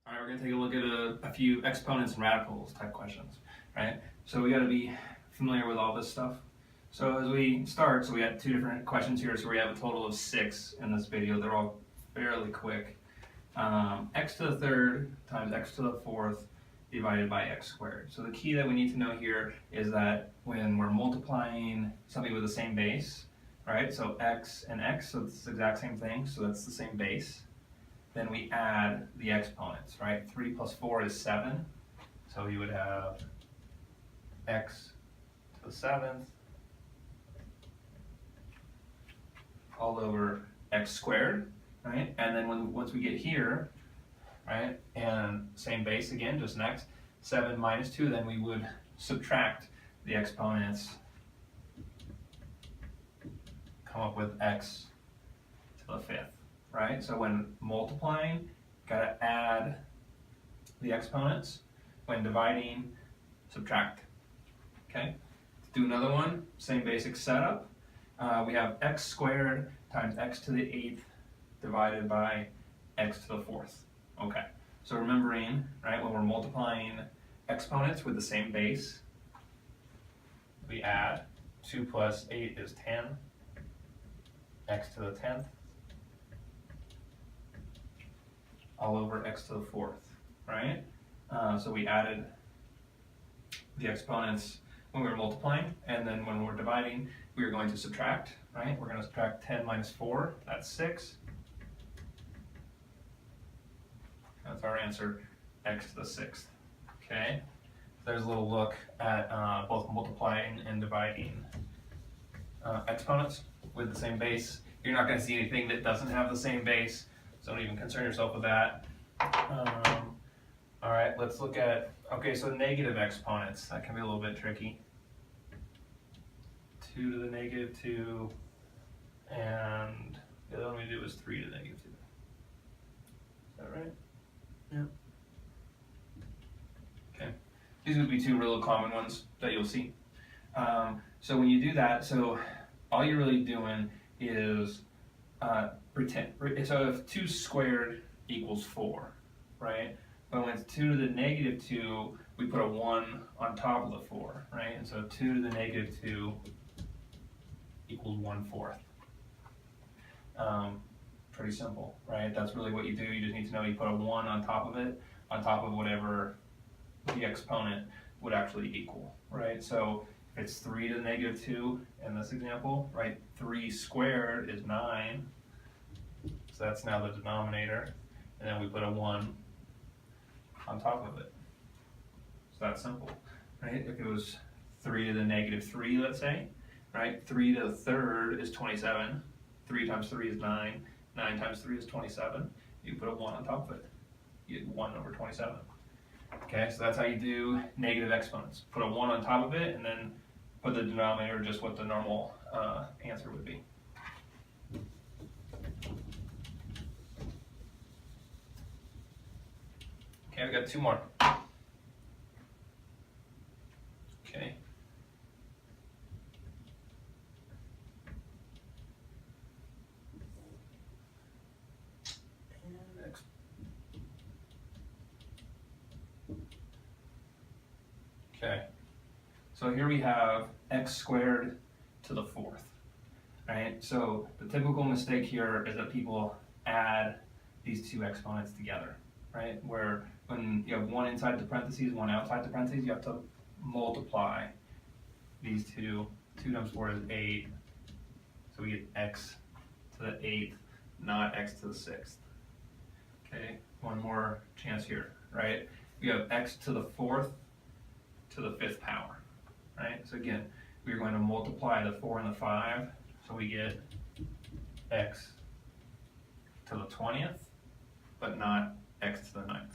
All right, we're going to take a look at a few exponents and radicals type questions, right? So we got to be familiar with all this stuff. So as we start, so we had two different questions here, so we have a total of 6 in this video. They're all fairly quick. X to the third times x to the fourth divided by x squared. So the key that we need to know here is that when we're multiplying something with the same base, right? So x and x, so it's the exact same thing, so that's the same base. Then we add the exponents, right? 3 plus 4 is 7. So you would have x to the 7th all over x squared, right? And then once we get here, right, and same base again, just next, 7 minus 2, then we would subtract the exponents, come up with x to the 5th. Right? So when multiplying, gotta add the exponents. When dividing, subtract. Okay? Let's do another one. Same basic setup. We have x squared times x to the 8th divided by x to the 4th. Okay. So remembering, right, when we're multiplying exponents with the same base, we add 2 plus 8 is 10, x to the 10th. All over x to the 4th, right? So we added the exponents when we were multiplying, and then when we're dividing, we are going to subtract, right? We're going to subtract 10 minus 4, that's 6. That's our answer, x to the 6th, okay? There's a little look at both multiplying and dividing exponents with the same base. You're not going to see anything that doesn't have the same base, so don't even concern yourself with that. All right, let's look at, okay, so negative exponents. That can be a little bit tricky. 2 to the negative 2, and the other one we do is 3 to the negative 2. Is that right? Yeah. Okay, these would be two real common ones that you'll see. So when you do that, so all you're really doing is pretend. So if 2 squared equals 4, right? But when it's 2 to the negative 2, we put a 1 on top of the 4, right? And so 2 to the negative 2 equals 1/4. Pretty simple, right? That's really what you do. You just need to know you put a 1 on top of it, on top of whatever the exponent would actually equal, right? So if it's 3 to the negative 2 in this example, right? 3 squared is 9. So that's now the denominator, and then we put a 1 on top of it. So that's simple, right? If it was 3 to the negative 3, let's say, right? 3 to the third is 27. 3 times 3 is 9. 9 times 3 is 27. You put a 1 on top of it. You get 1 over 27. Okay, so that's how you do negative exponents. Put a 1 on top of it, and then put the denominator just what the normal answer would be. Okay, we got 2 more. Okay. And next. Okay. So here we have x squared to the 4th, right? So the typical mistake here is that people add these two exponents together, right? Where when you have one inside the parentheses, one outside the parentheses, you have to multiply these two. 2 times 4 is 8, so we get x to the 8th, not x to the 6th. Okay, one more chance here, right? We have x to the 4th to the 5th power, right? So again, we're going to multiply the 4 and the 5, so we get x to the 20th, but not x to the 9th.